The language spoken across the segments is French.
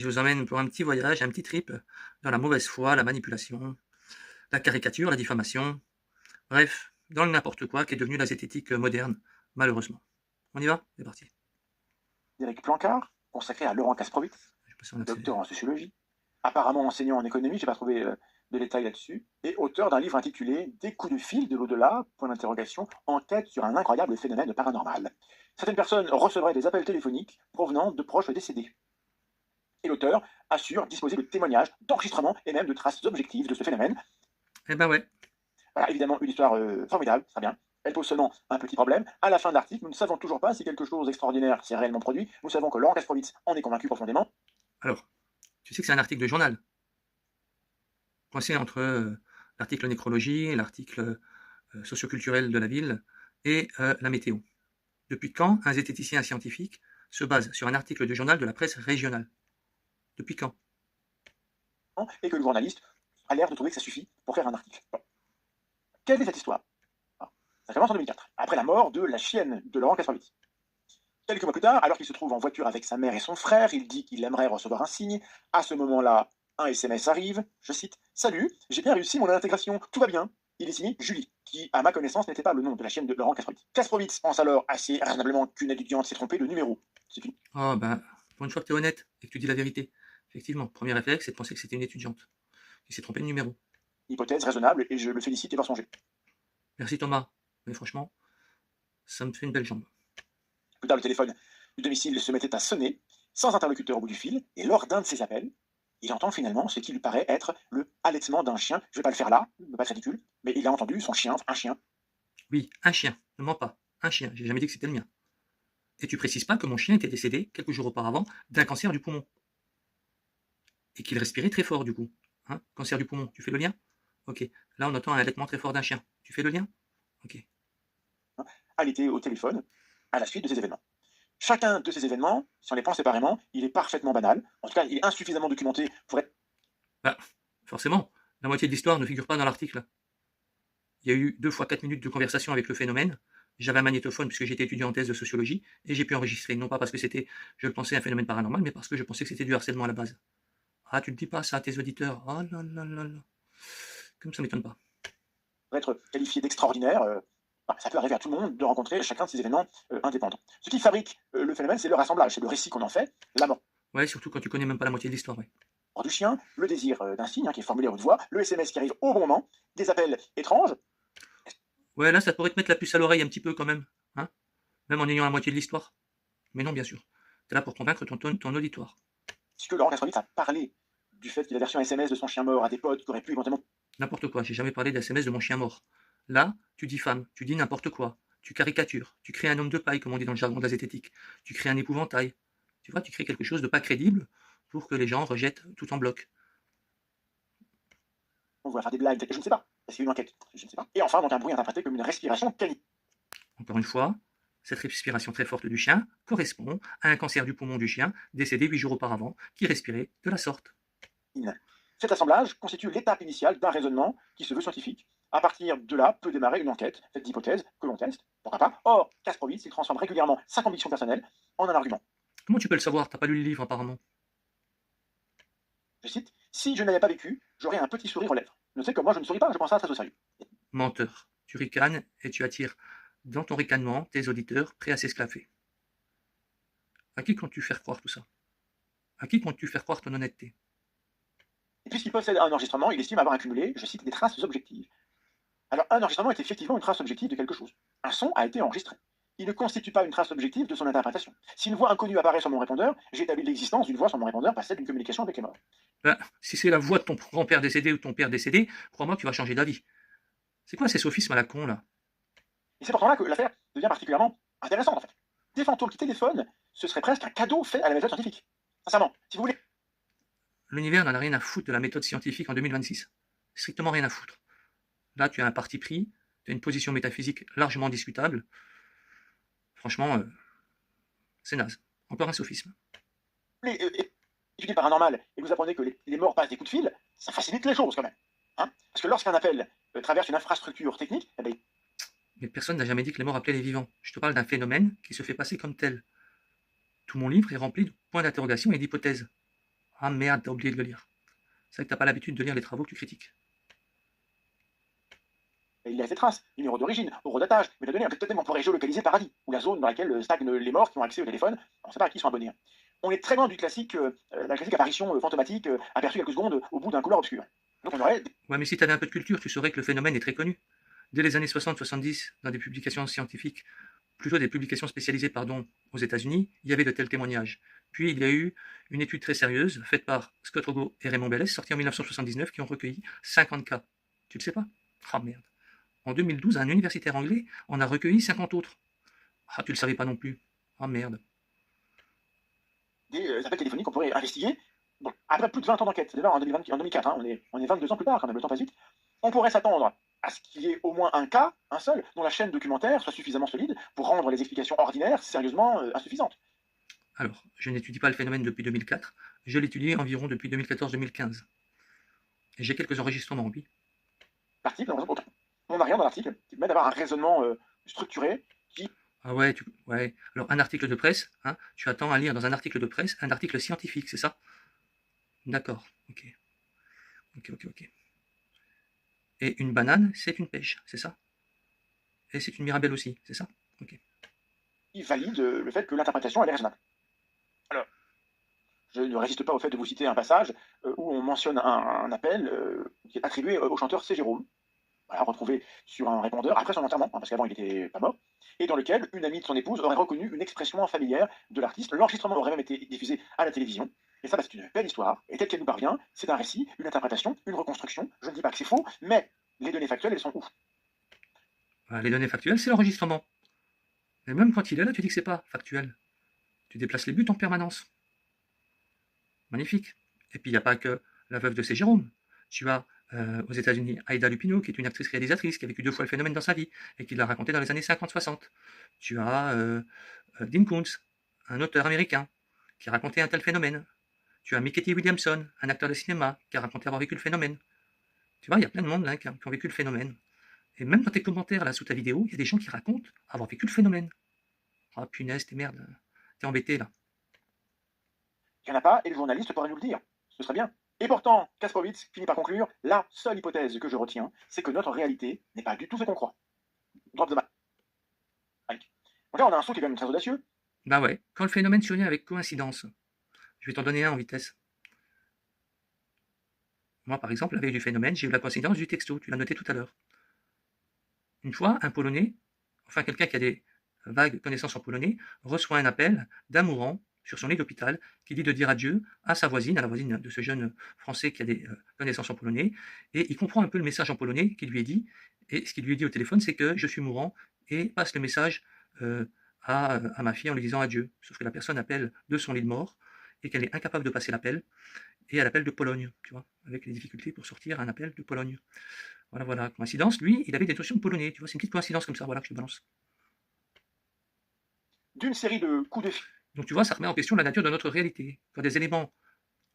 Je vous emmène pour un petit voyage, un petit trip dans la mauvaise foi, la manipulation, la caricature, la diffamation, bref, dans le n'importe quoi qui est devenu la zététique moderne, malheureusement. On y va? C'est parti. Éric Plancard, consacré à Laurent Kasprowitz, Je passe en accéléré. docteur en sociologie, apparemment enseignant en économie, je n'ai pas trouvé de détails là-dessus, et auteur d'un livre intitulé Des coups de fil de l'au-delà, point d'interrogation, enquête sur un incroyable phénomène paranormal. Certaines personnes recevraient des appels téléphoniques provenant de proches décédés. Et l'auteur assure disposer de témoignages, d'enregistrements et même de traces objectives de ce phénomène. Eh ben ouais. Voilà, évidemment, une histoire formidable, très bien. Elle pose seulement un petit problème. À la fin de l'article, nous ne savons toujours pas si quelque chose d'extraordinaire s'est réellement produit. Nous savons que Laurent Kasprowitz en est convaincu profondément. Alors, tu sais que c'est un article de journal, coincé entre l'article nécrologie, l'article socioculturel de la ville et la météo. Depuis quand un zététicien scientifique se base sur un article de journal de la presse régionale? Depuis quand? Et que le journaliste a l'air de trouver que ça suffit pour faire un article. Bon. Quelle est cette histoire? Ça commence en 2004, après la mort de la chienne de Laurent Kasprowitz. Quelques mois plus tard, alors qu'il se trouve en voiture avec sa mère et son frère, il dit qu'il aimerait recevoir un signe. À ce moment-là, un SMS arrive, je cite, Salut, j'ai bien réussi mon intégration, tout va bien. Il est signé Julie, qui, à ma connaissance, n'était pas le nom de la chienne de Laurent Kasprowitz. Kasprowitz pense alors assez raisonnablement qu'une étudiante s'est trompée de numéro. C'est une Oh ben, pour une fois que tu es honnête et que tu dis la vérité, effectivement, premier réflexe, c'est de penser que c'était une étudiante qui s'est trompée de numéro. hypothèse raisonnable et je le félicite et va songer. Merci Thomas, mais franchement, ça me fait une belle jambe. Plus tard, le téléphone du domicile se mettait à sonner, sans interlocuteur au bout du fil, et lors d'un de ces appels, il entend finalement ce qui lui paraît être le halètement d'un chien. Je ne vais pas le faire là, ne pas être ridicule, mais il a entendu son chien, un chien. Oui, un chien, ne mens pas, un chien, j'ai jamais dit que c'était le mien. Et tu précises pas que mon chien était décédé quelques jours auparavant d'un cancer du poumon. Et qu'il respirait très fort du coup. Hein, cancer du poumon, tu fais le lien? Ok, là on entend un allaitement très fort d'un chien. Tu fais le lien? Ok. Allaité au téléphone à la suite de ces événements. Chacun de ces événements, si on les prend séparément, il est parfaitement banal. En tout cas, il est insuffisamment documenté pour être. Bah, forcément, la moitié de l'histoire ne figure pas dans l'article. Il y a eu 2 fois 4 minutes de conversation avec le phénomène. J'avais un magnétophone puisque j'étais étudiant en thèse de sociologie et j'ai pu enregistrer, non pas parce que c'était, je le pensais, un phénomène paranormal, mais parce que je pensais que c'était du harcèlement à la base. Ah, tu ne dis pas ça à tes auditeurs. Oh là là là là. Comme ça m'étonne pas. Pour être qualifié d'extraordinaire. Ça peut arriver à tout le monde de rencontrer chacun de ces événements indépendants. Ce qui fabrique le phénomène, c'est le rassemblage, c'est le récit qu'on en fait, la mort Ouais, surtout quand tu connais même pas la moitié de l'histoire, ouais. du chien, le désir d'un signe qui est formulé à haute voix, le SMS qui arrive au bon moment, des appels étranges. Ouais, là, ça pourrait te mettre la puce à l'oreille un petit peu quand même. Hein, même en ayant la moitié de l'histoire. Mais non, bien sûr. T'es là pour convaincre ton auditoire. Puisque Laurent Castrovic a parlé du fait qu'il a versé un SMS de son chien mort à des potes qui auraient pu éventuellement. N'importe quoi, j'ai jamais parlé d'SMS de mon chien mort. Là, tu diffames, tu dis n'importe quoi, tu caricatures, tu crées un homme de paille, comme on dit dans le jargon de la zététique, tu crées un épouvantail. Tu vois, tu crées quelque chose de pas crédible pour que les gens rejettent tout en bloc. On va faire des blagues, je ne sais pas. C'est une enquête, je ne sais pas. Et enfin, donc un bruit interprété comme une respiration canine. Encore une fois, cette respiration très forte du chien correspond à un cancer du poumon du chien décédé 8 jours auparavant, qui respirait de la sorte. Cet assemblage constitue l'étape initiale d'un raisonnement qui se veut scientifique. À partir de là peut démarrer une enquête, faite d'hypothèses que l'on teste, pourquoi pas. Or, Kasprowitz, il transforme régulièrement sa conviction personnelle en un argument. Comment tu peux le savoir? T'as pas lu le livre apparemment. Je cite, Si je n'avais pas vécu, j'aurais un petit sourire aux lèvres. Notez que moi je ne souris pas, je prends ça très au sérieux. Menteur. Tu ricanes et tu attires dans ton ricanement tes auditeurs prêts à s'esclaffer. À qui comptes-tu faire croire tout ça? À qui comptes-tu faire croire ton honnêteté? Et puisqu'il possède un enregistrement, il estime avoir accumulé, je cite, des traces objectives. Alors, un enregistrement est effectivement une trace objective de quelque chose. Un son a été enregistré. Il ne constitue pas une trace objective de son interprétation. Si une voix inconnue apparaît sur mon répondeur, j'établis l'existence d'une voix sur mon répondeur par celle d'une communication avec les morts. Ben, si c'est la voix de ton grand-père décédé ou de ton père décédé, crois-moi que tu vas changer d'avis. C'est quoi ces sophismes à la con là? Et c'est pourtant là que l'affaire devient particulièrement intéressante en fait. Des fantômes qui téléphonent, ce serait presque un cadeau fait à la méthode scientifique. Sincèrement, si vous voulez. L'univers n'en a rien à foutre de la méthode scientifique en 2026. Strictement rien à foutre. Là, tu as un parti pris, tu as une position métaphysique largement discutable. Franchement, c'est naze. Encore un sophisme. Étudiez paranormal et vous apprenez que les morts passent des coups de fil, ça facilite les choses quand même. Hein. Parce que lorsqu'un appel traverse une infrastructure technique, eh bien, Mais personne n'a jamais dit que les morts appelaient les vivants. Je te parle d'un phénomène qui se fait passer comme tel. Tout mon livre est rempli de points d'interrogation et d'hypothèses. Ah merde, t'as oublié de le lire. C'est vrai que t'as pas l'habitude de lire les travaux que tu critiques. Et il laisse des traces, numéro d'origine, horodatage, métadonnées, peut-être même on pourrait géolocaliser le paradis, ou la zone dans laquelle stagnent les morts qui ont accès au téléphone, on ne sait pas à qui ils sont abonnés. On est très loin du classique, la classique apparition fantomatique aperçue quelques secondes au bout d'un couloir obscur. Donc on aurait... Ouais, mais si t'avais un peu de culture, tu saurais que le phénomène est très connu. Dès les années 60-70, dans des publications scientifiques, plutôt des publications spécialisées, pardon, aux États-Unis, il y avait de tels témoignages. Puis il y a eu une étude très sérieuse, faite par Scott Rogo et Raymond Bellès, sortie en 1979, qui ont recueilli 50 cas. Tu le sais pas? Ah merde. En 2012, un universitaire anglais en a recueilli 50 autres. Ah, tu le savais pas non plus. Ah merde. des appels téléphoniques qu'on pourrait investiguer. Bon, après plus de 20 ans d'enquête, c'est déjà en 2004, hein, on est 22 ans plus tard, quand même, le temps passe vite, on pourrait s'attendre à ce qu'il y ait au moins un cas, un seul, dont la chaîne documentaire soit suffisamment solide pour rendre les explications ordinaires sérieusement insuffisantes. Alors, je n'étudie pas le phénomène depuis 2004, je l'étudie environ depuis 2014-2015. Et j'ai quelques enregistrements, oui. L'article, on n'a rien dans l'article qui permet d'avoir un raisonnement structuré qui... Ah ouais, ouais. Alors un article de presse, hein, tu attends à lire dans un article de presse un article scientifique, c'est ça? D'accord, ok. Ok. Et une banane, c'est une pêche, c'est ça? Et c'est une mirabelle aussi, c'est ça? Ok. valide le fait que l'interprétation elle est raisonnable. Alors, je ne résiste pas au fait de vous citer un passage où on mentionne un appel qui est attribué au chanteur C. Jérôme, voilà, retrouvé sur un répondeur après son enterrement, hein, parce qu'avant il n'était pas mort, et dans lequel une amie de son épouse aurait reconnu une expression familière de l'artiste. L'enregistrement aurait même été diffusé à la télévision. Et ça, c'est une belle histoire. Et telle qu'elle nous parvient, c'est un récit, une interprétation, une reconstruction. Je ne dis pas que c'est faux, mais les données factuelles, elles sont ouf. Les données factuelles, c'est l'enregistrement. Et même quand il est là, tu dis que c'est pas factuel. Tu déplaces les buts en permanence. Magnifique. Et puis il n'y a pas que la veuve de C. Jérôme. Tu as aux États-Unis Aida Lupino, qui est une actrice réalisatrice, qui a vécu 2 fois le phénomène dans sa vie, et qui l'a raconté dans les années 50-60. Tu as Dean Koontz, un auteur américain, qui a raconté un tel phénomène. Tu as Mickey T. Williamson, un acteur de cinéma, qui a raconté avoir vécu le phénomène. Tu vois, il y a plein de monde là, qui ont vécu le phénomène. Et même dans tes commentaires là sous ta vidéo, il y a des gens qui racontent avoir vécu le phénomène. Ah punaise, t'es merde. T'es embêté là. Il n'y en a pas, et le journaliste pourrait nous le dire. Ce serait bien. Et pourtant, Kasprowitz finit par conclure, la seule hypothèse que je retiens, c'est que notre réalité n'est pas du tout ce qu'on croit. Drop the mic. Donc là, on a un saut qui est quand même très audacieux. Bah ouais, quand le phénomène survient avec coïncidence, je vais t'en donner un en vitesse. Moi, par exemple, la veille du phénomène, j'ai eu la coïncidence du texto, tu l'as noté tout à l'heure. Une fois, un Polonais, enfin quelqu'un qui a des vagues connaissances en polonais, reçoit un appel d'un mourant sur son lit d'hôpital qui dit de dire adieu à sa voisine, à la voisine de ce jeune Français qui a des connaissances en polonais, et il comprend un peu le message en polonais qui lui est dit, et ce qu'il lui est dit au téléphone, c'est que je suis mourant, et passe le message à ma fille en lui disant adieu. Sauf que la personne appelle de son lit de mort, et qu'elle est incapable de passer l'appel, et elle appelle de Pologne, tu vois, avec les difficultés pour sortir un appel de Pologne. Voilà. Coïncidence, lui, il avait des notions de polonais, tu vois, c'est une petite coïncidence comme ça, voilà, que je te balance. D'une série de coups de fil. Donc tu vois, ça remet en question la nature de notre réalité. Quand des éléments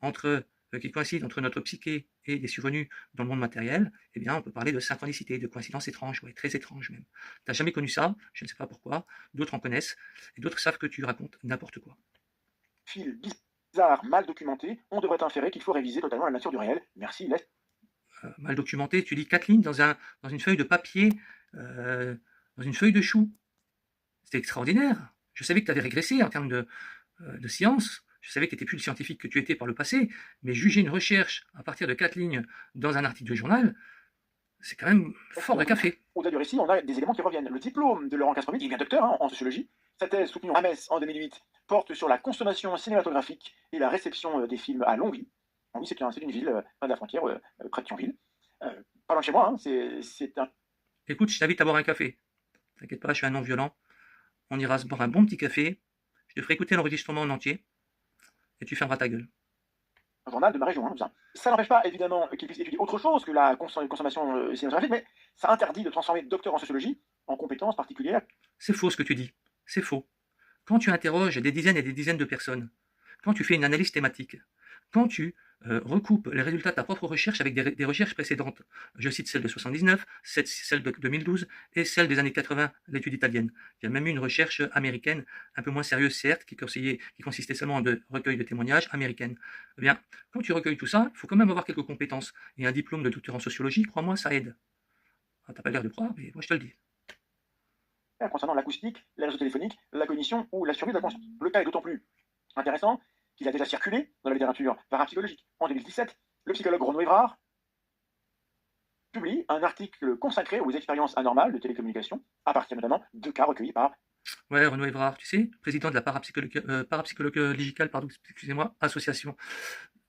qui coïncident entre notre psyché et des survenus dans le monde matériel, eh bien, on peut parler de synchronicité, de coïncidence étrange, ouais, très étrange même. T'as jamais connu ça, je ne sais pas pourquoi, d'autres en connaissent, et d'autres savent que tu racontes n'importe quoi. Fil bizarre, mal documenté, on devrait inférer qu'il faut réviser totalement la nature du réel. Merci, laisse. Mal documenté, tu lis 4 lignes dans une feuille de papier, dans une feuille de chou. C'était extraordinaire. Je savais que tu avais régressé en termes de science. Je savais que tu n'étais plus le scientifique que tu étais par le passé, mais juger une recherche à partir de 4 lignes dans un article de journal, c'est quand même fort de café. Au-delà du récit, on a des éléments qui reviennent. Le diplôme de Laurent Kasprowitz, il est bien docteur en sociologie. Sa thèse soutenue à Metz en 2008 porte sur la consommation cinématographique et la réception des films à Longwy. Longwy, c'est une ville près de la frontière, près de Thionville. Pas loin de chez moi, hein, c'est un... Écoute, je t'invite à boire un café. T'inquiète pas, je suis un non-violent. On ira se boire un bon petit café. Je te ferai écouter l'enregistrement en entier. Et tu fermeras ta gueule. Un journal de ma région. Hein, ça n'empêche pas, évidemment, qu'il puisse étudier autre chose que la consommation cinématographique, mais ça interdit de transformer docteur en sociologie en compétences particulières. C'est faux ce que tu dis. C'est faux. Quand tu interroges des dizaines et des dizaines de personnes, quand tu fais une analyse thématique, quand tu recoupe les résultats de ta propre recherche avec des recherches précédentes. Je cite celle de 79, celle de 2012 et celle des années 80, l'étude italienne. Il y a même eu une recherche américaine, un peu moins sérieuse certes, qui consistait seulement en de recueil de témoignages américaines. Eh bien, quand tu recueilles tout ça, il faut quand même avoir quelques compétences. Et un diplôme de docteur en sociologie, crois-moi, ça aide. Ah, t'as pas l'air de croire, mais moi je te le dis. Concernant l'acoustique, les réseaux téléphoniques, la cognition ou la survie de la conscience. Le cas est d'autant plus intéressant qu'il a déjà circulé dans la littérature parapsychologique. En 2017, le psychologue Renaud Evrard publie un article consacré aux expériences anormales de télécommunication, à partir notamment de cas recueillis par... Ouais, Renaud Evrard, tu sais, président de la parapsychological, pardon, excusez-moi, association,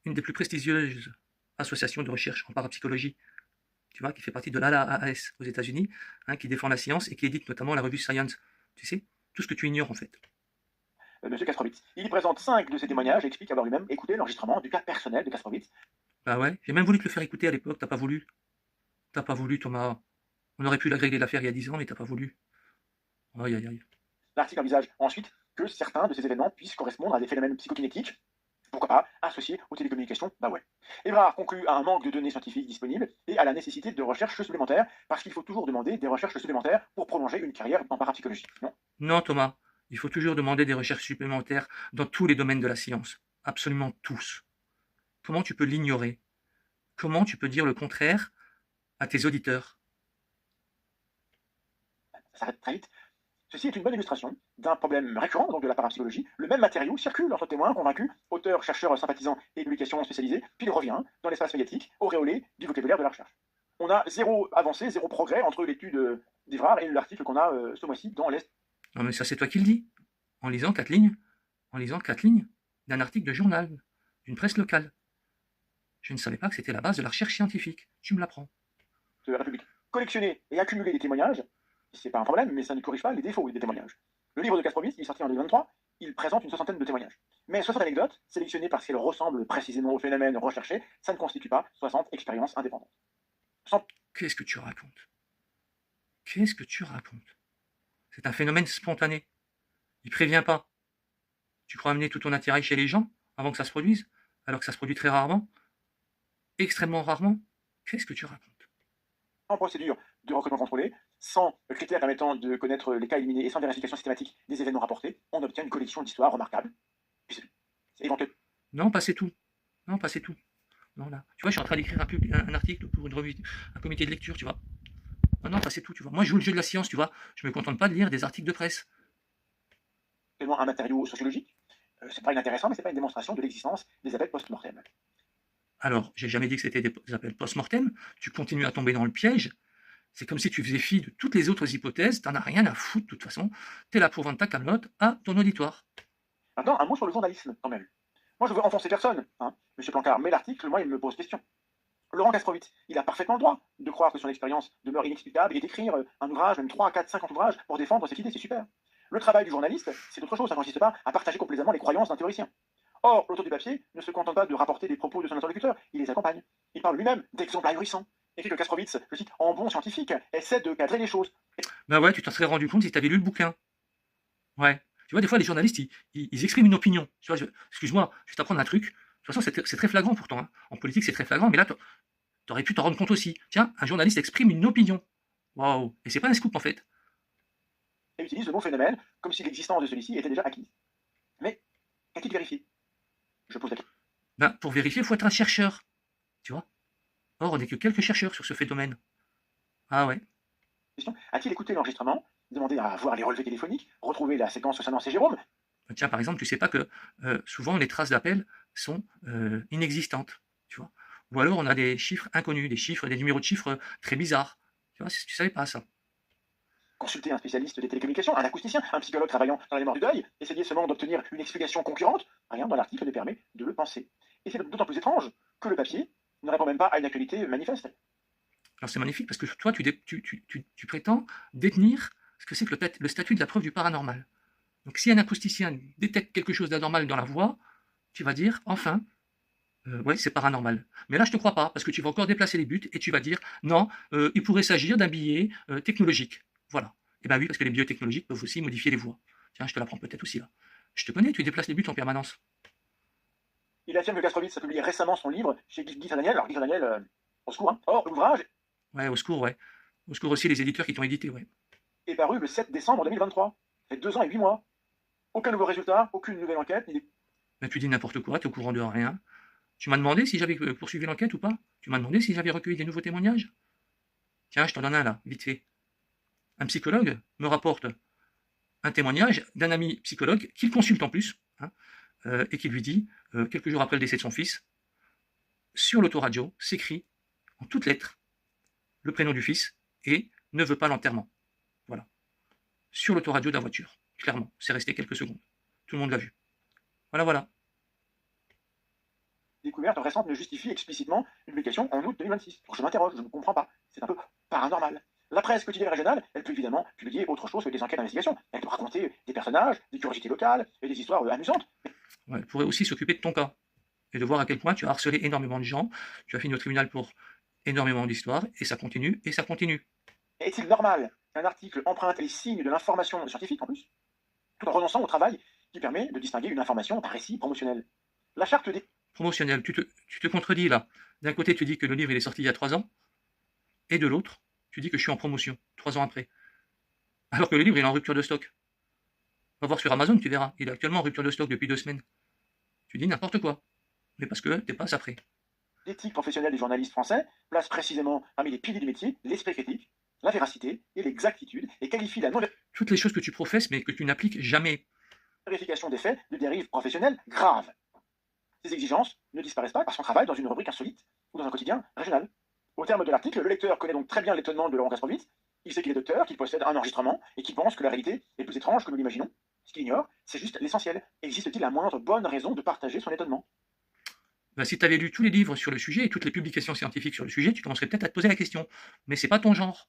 une des plus prestigieuses associations de recherche en parapsychologie, tu vois, qui fait partie de l'AAAS aux États-Unis, hein, qui défend la science et qui édite notamment la revue Science. Tu sais, tout ce que tu ignores en fait. M. Kasprovitz. Il y présente 5 de ses témoignages et explique avoir lui-même écouté l'enregistrement du cas personnel de Kasprovitz. Bah ouais, j'ai même voulu te le faire écouter à l'époque, t'as pas voulu. T'as pas voulu, Thomas. On aurait pu l'agréger l'affaire il y a 10 ans, mais t'as pas voulu. Aïe, aïe, aïe. L'article envisage ensuite que certains de ces événements puissent correspondre à des phénomènes psychokinétiques, pourquoi pas, associés aux télécommunications. Bah ouais. Evrard conclut à un manque de données scientifiques disponibles et à la nécessité de recherches supplémentaires, parce qu'il faut toujours demander des recherches supplémentaires pour prolonger une carrière en parapsychologie. Non, non, Thomas, il faut toujours demander des recherches supplémentaires dans tous les domaines de la science. Absolument tous. Comment tu peux l'ignorer? Comment tu peux dire le contraire à tes auditeurs? ça s'arrête très vite. Ceci est une bonne illustration d'un problème récurrent donc de la parapsychologie. Le même matériau circule entre témoins convaincus, auteurs, chercheurs, sympathisants et publications spécialisées, puis il revient dans l'espace médiatique, auréolé du vocabulaire de la recherche. On a zéro avancée, zéro progrès entre l'étude d'Evrard et l'article qu'on a ce mois-ci dans l'Est. Non mais ça c'est toi qui le dis. En lisant 4 lignes, d'un article de journal, d'une presse locale. Je ne savais pas que c'était la base de la recherche scientifique. Tu me l'apprends. De la République. Collectionner et accumuler des témoignages, c'est pas un problème, mais ça ne corrige pas les défauts des témoignages. Le livre de Kasprovitz, il est sorti en 2023, il présente une soixantaine de témoignages. Mais 60 anecdotes, sélectionnées parce qu'elles ressemblent précisément au phénomène recherché, ça ne constitue pas 60 expériences indépendantes. Qu'est-ce que tu racontes? Qu'est-ce que tu racontes? C'est un phénomène spontané. Il prévient pas. Tu crois amener tout ton attirail chez les gens avant que ça se produise, alors que ça se produit très rarement, extrêmement rarement? Qu'est-ce que tu racontes? En procédure de recrutement contrôlé, sans critères permettant de connaître les cas éliminés et sans vérification systématique des événements rapportés, on obtient une collection d'histoires remarquables. Puis c'est tout. C'est éventuel. Non, pas c'est tout. Non, pas c'est tout. Non, là. Tu vois, je suis en train d'écrire un article pour une revue, un comité de lecture, tu vois. Non, non, pas c'est tout, tu vois. Moi, je joue le jeu de la science, tu vois. Je me contente pas de lire des articles de presse. Tellement un matériau sociologique, c'est pas inintéressant, mais c'est pas une démonstration de l'existence des appels post-mortem. Alors, j'ai jamais dit que c'était des appels post-mortem. Tu continues à tomber dans le piège. C'est comme si tu faisais fi de toutes les autres hypothèses. T'en as rien à foutre, de toute façon. T'es là pour vendre ta camelote à ton auditoire. Maintenant, un mot sur le journalisme, quand même. Moi, je veux enfoncer personne, hein, M. Plancard, mais l'article, moi, il me pose question. Laurent Kasprovitz, il a parfaitement le droit de croire que son expérience demeure inexplicable et d'écrire un ouvrage, même 3, 4, 50 ouvrages, pour défendre cette idée, c'est super. Le travail du journaliste, c'est autre chose, ça ne consiste pas à partager complaisamment les croyances d'un théoricien. Or, l'auteur du papier ne se contente pas de rapporter des propos de son interlocuteur, il les accompagne. Il parle lui-même d'exemples ahurissants. Écrit que Kasprovitz, je cite, en bon scientifique, essaie de cadrer les choses. Bah ouais, tu t'en serais rendu compte si t'avais lu le bouquin. Ouais. Tu vois, des fois, les journalistes, ils expriment une opinion. Tu vois, excuse-moi, je vais t'apprendre un truc. De toute façon, c'est très flagrant pourtant. Hein. En politique, c'est très flagrant, mais là, t'aurais pu t'en rendre compte aussi. Tiens, un journaliste exprime une opinion. Waouh. Et c'est pas un scoop, en fait. Et utilise le mot phénomène comme si l'existence de celui-ci était déjà acquise. Mais qu'a-t-il vérifié? Je pose la question. Ben, pour vérifier, il faut être un chercheur. Tu vois. Or, on n'est que quelques chercheurs sur ce phénomène. Ah ouais. A-t-il écouté l'enregistrement, demandé à voir les relevés téléphoniques, retrouver la séquence Sanon et Jérôme? Tiens, par exemple, tu sais pas que souvent les traces d'appel sont inexistantes, tu vois. Ou alors on a des chiffres inconnus, des numéros de chiffres très bizarres. Tu vois, tu savais pas ça. Consulter un spécialiste des télécommunications, un acousticien, un psychologue travaillant dans les morts du deuil, essayer seulement d'obtenir une explication concurrente, rien dans l'article ne permet de le penser. Et c'est d'autant plus étrange que le papier ne répond même pas à une actualité manifeste. Alors c'est magnifique parce que toi, tu prétends détenir ce que c'est que le statut de la preuve du paranormal. Donc si un acousticien détecte quelque chose d'anormal dans la voix, tu vas dire, enfin, ouais, c'est paranormal. Mais là, je te crois pas, parce que tu vas encore déplacer les buts et tu vas dire, non, il pourrait s'agir d'un billet technologique. Voilà. Et ben oui, parce que les billets technologiques peuvent aussi modifier les voix. Tiens, je te l'apprends peut-être aussi là. Je te connais, tu déplaces les buts en permanence. Il affirme que Kastrowitz a publié récemment son livre chez Guy Daniel. Alors Guy Daniel, au secours. Hein. Or, l'ouvrage Ouais, au secours, ouais. Au secours aussi les éditeurs qui t'ont édité, ouais. est paru le 7 décembre 2023. Ça fait 2 ans et 8 mois. Aucun nouveau résultat, aucune nouvelle enquête. Ben, tu dis n'importe quoi, tu es au courant de rien. Tu m'as demandé si j'avais poursuivi l'enquête ou pas? Tu m'as demandé si j'avais recueilli des nouveaux témoignages? Tiens, je t'en donne un là, vite fait. Un psychologue me rapporte un témoignage d'un ami psychologue qu'il consulte en plus, hein, et qui lui dit, quelques jours après le décès de son fils, sur l'autoradio s'écrit en toutes lettres le prénom du fils et ne veut pas l'enterrement. Voilà. Sur l'autoradio de la voiture. Clairement, c'est resté quelques secondes. Tout le monde l'a vu. Voilà, voilà. Découverte récente ne justifie explicitement une publication en août 2026. Donc je m'interroge, je ne comprends pas. C'est un peu paranormal. La presse quotidienne régionale, elle peut évidemment publier autre chose que des enquêtes d'investigation. Elle peut raconter des personnages, des curiosités locales et des histoires amusantes. Ouais, elle pourrait aussi s'occuper de ton cas et de voir à quel point tu as harcelé énormément de gens. Tu as fini au tribunal pour énormément d'histoires et ça continue et ça continue. Est-il normal qu'un article emprunte les signes de l'information scientifique en plus, tout en renonçant au travail qui permet de distinguer une information d'un récit promotionnel? La charte des Promotionnel, tu te contredis là. D'un côté, tu dis que le livre il est sorti il y a 3 ans, et de l'autre, tu dis que je suis en promotion, 3 ans après. Alors que le livre il est en rupture de stock. Va voir sur Amazon, tu verras. Il est actuellement en rupture de stock depuis 2 semaines. Tu dis n'importe quoi. Mais parce que t'es pas après. L'éthique professionnelle des journalistes français place précisément parmi les piliers du métier l'esprit critique, la véracité et l'exactitude et qualifie la toutes les choses que tu professes mais que tu n'appliques jamais. non-vérification des faits de dérives professionnelles graves. Ces exigences ne disparaissent pas parce qu'on travaille dans une rubrique insolite ou dans un quotidien régional. Au terme de l'article, le lecteur connaît donc très bien l'étonnement de Laurent Kastrowitz. Il sait qu'il est docteur, qu'il possède un enregistrement et qu'il pense que la réalité est plus étrange que nous l'imaginons. Ce qu'il ignore, c'est juste l'essentiel. Existe-t-il la moindre bonne raison de partager son étonnement? Ben, si tu avais lu tous les livres sur le sujet et toutes les publications scientifiques sur le sujet, tu commencerais peut-être à te poser la question. Mais c'est pas ton genre.